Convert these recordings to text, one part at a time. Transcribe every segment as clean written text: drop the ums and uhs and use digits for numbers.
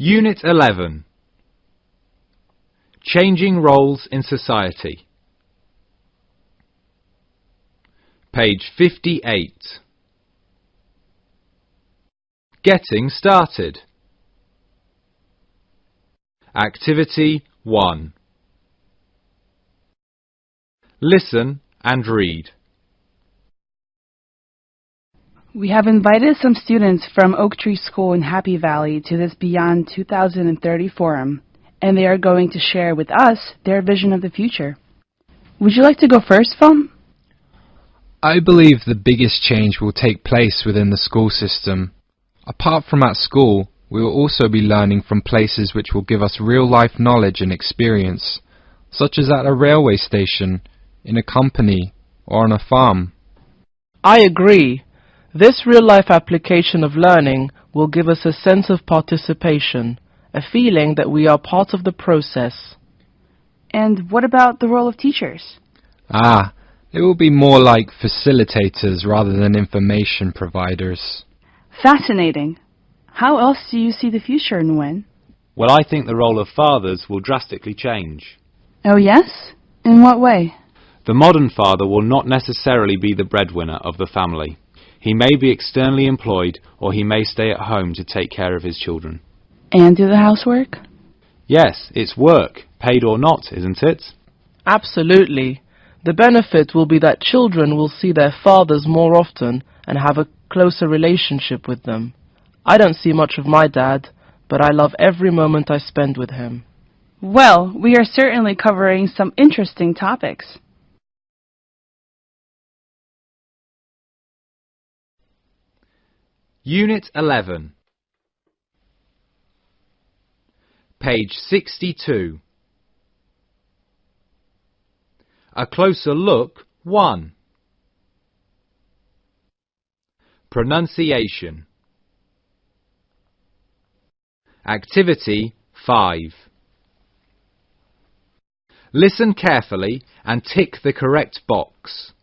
Unit 11. Changing roles in society. Page 58. Getting started. Activity 1. Listen and read. We have invited some students from Oak Tree School in Happy Valley to this Beyond 2030 forum, and they are going to share with us their vision of the future. Would you like to go first, Phil? I believe the biggest change will take place within the school system. Apart from at school, we will also be learning from places which will give us real-life knowledge and experience, such as at a railway station, in a company, or on a farm. I agree. This real-life application of learning will give us a sense of participation, a feeling that we are part of the process. And what about the role of teachers? They will be more like facilitators rather than information providers. Fascinating. How else do you see the future, Nguyen? Well, I think the role of fathers will drastically change. Oh, yes? In what way? The modern father will not necessarily be the breadwinner of the family. He may be externally employed, or he may stay at home to take care of his children. And do the housework? Yes, it's work, paid or not, isn't it? Absolutely. The benefit will be that children will see their fathers more often and have a closer relationship with them. I don't see much of my dad, but I love every moment I spend with him. Well, we are certainly covering some interesting topics. Unit 11. Page 62. A closer look 1. Pronunciation. Activity 5. Listen carefully and tick the correct box.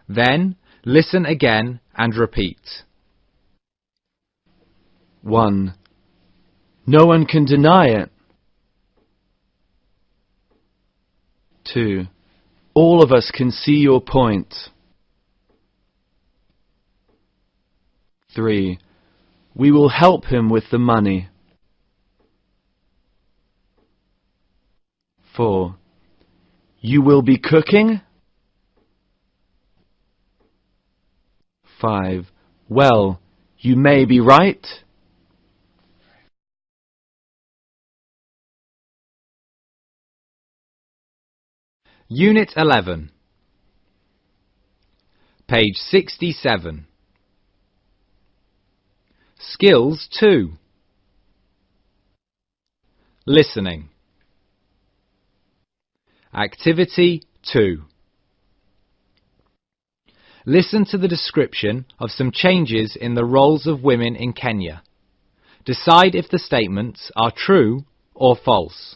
Then listen again and repeat. 1. No one can deny it. 2. All of us can see your point. 3. We will help him with the money. 4. You will be cooking? 5. Well, you may be right. Unit 11. Page 67. Skills 2. Listening. Activity 2. Listen to the description of some changes in the roles of women in Kenya. Decide if the statements are true or false.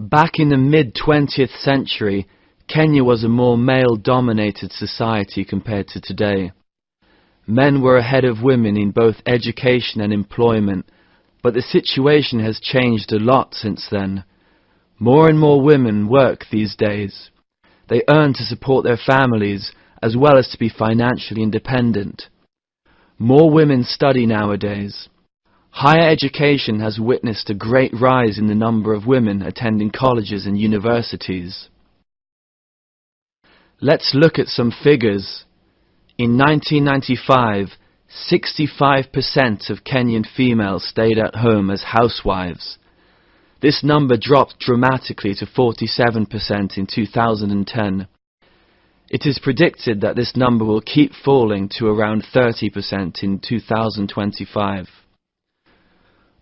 Back in the mid-20th century, Kenya was a more male-dominated society compared to today. Men were ahead of women in both education and employment, but the situation has changed a lot since then. More and more women work these days. They earn to support their families as well as to be financially independent. More women study nowadays. Higher education has witnessed a great rise in the number of women attending colleges and universities. Let's look at some figures. In 1995, 65% of Kenyan females stayed at home as housewives. This number dropped dramatically to 47% in 2010. It is predicted that this number will keep falling to around 30% in 2025.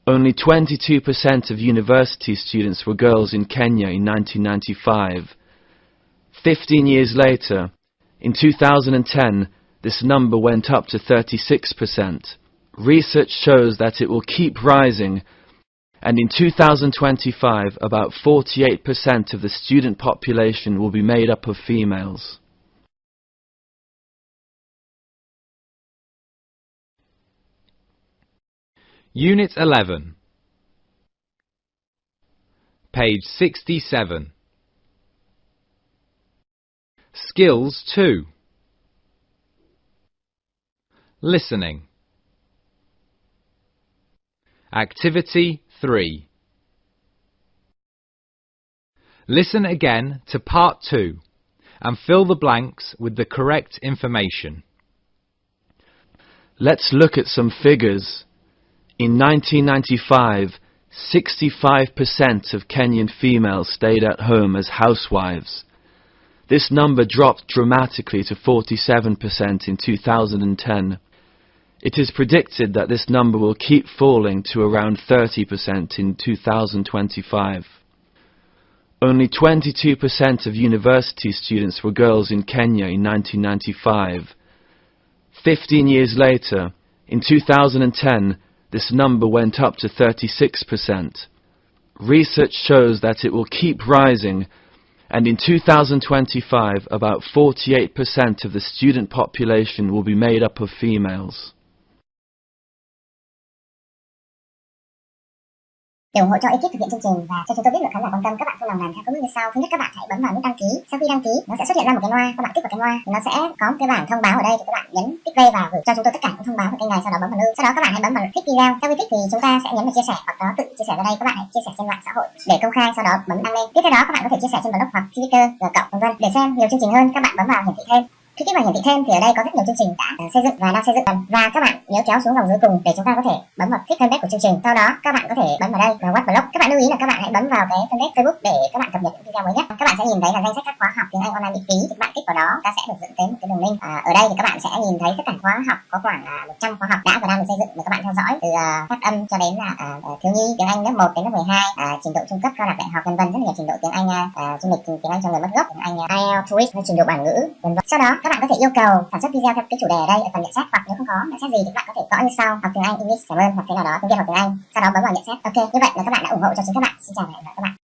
Only 22% of university students were girls in Kenya in 1995. 15 years later, in 2010, this number went up to 36%. Research shows that it will keep rising, and in 2025, about 48% of the student population will be made up of females. Unit 11. Page 67. Skills 2. Listening. Activity 3. Listen again to part 2 and fill the blanks with the correct information. Let's look at some figures. In 1995, 65% of Kenyan females stayed at home as housewives. This number dropped dramatically to 47% in 2010. It is predicted that this number will keep falling to around 30% in 2025. Only 22% of university students were girls in Kenya in 1995. 15 years later, in 2010, this number went up to 36%. Research shows that it will keep rising, and in 2025, about 48% of the student population will be made up of females. Để ủng hộ cho ekip thực hiện chương trình và cho chúng tôi biết được khán giả quan tâm, các bạn vui lòng làm theo các bước như sau. Thứ nhất, các bạn hãy bấm vào nút đăng ký. Sau khi đăng ký, nó sẽ xuất hiện ra một cái loa. Các bạn kích vào cái loa, nó sẽ có một cái bảng thông báo ở đây. Thì các bạn nhấn tích V vào gửi cho chúng tôi tất cả những thông báo của kênh này. Sau đó bấm vào lưu. Sau đó các bạn hãy bấm vào thích video. Sau khi thích thì chúng ta sẽ nhấn vào chia sẻ, hoặc đó tự chia sẻ ra đây. Các bạn hãy chia sẻ trên mạng xã hội để công khai. Sau đó bấm đăng lên. Tiếp theo đó các bạn có thể chia sẻ trên blog hoặc Twitter, vân vân. Để xem nhiều chương trình hơn, các bạn bấm vào hiển thị thêm. Khi kích vào hiển thị thêm thì ở đây có rất nhiều chương trình đã xây dựng và đang xây dựng, và các bạn nhớ kéo xuống dòng dưới cùng để chúng ta có thể bấm vào thích fanpage của chương trình. Sau đó các bạn có thể bấm vào đây vào What Blog. Các bạn lưu ý là các bạn hãy bấm vào cái fanpage Facebook để các bạn cập nhật những video mới nhất. Các bạn sẽ nhìn thấy là danh sách các khóa học tiếng Anh online miễn phí. Thì các bạn kích vào đó, ta sẽ được dẫn tới một cái đường link. Ở đây thì các bạn sẽ nhìn thấy tất cả khóa học, có khoảng 100 khóa học đã và đang được xây dựng để các bạn theo dõi, từ phát âm cho đến là thiếu nhi tiếng Anh lớp 1 đến lớp 12, trình độ trung cấp, cao đẳng, đại học, vân vân, rất nhiều trình độ tiếng Anh du lịch, tiếng Anh cho người mất gốc, tiếng Anh IELTS, TOEIC, trình độ bản ngữ, vân vân. Sau đó các bạn có thể yêu cầu sản xuất video theo cái chủ đề ở đây ở phần nhận xét, hoặc nếu không có nhận xét gì thì các bạn có thể gõ như sau: học tiếng Anh English, cảm ơn, hoặc thế nào đó tiếng Việt hoặc tiếng Anh. Sau đó bấm vào nhận xét. Ok, như vậy là các bạn đã ủng hộ cho chính các bạn. Xin chào và hẹn gặp lại các bạn.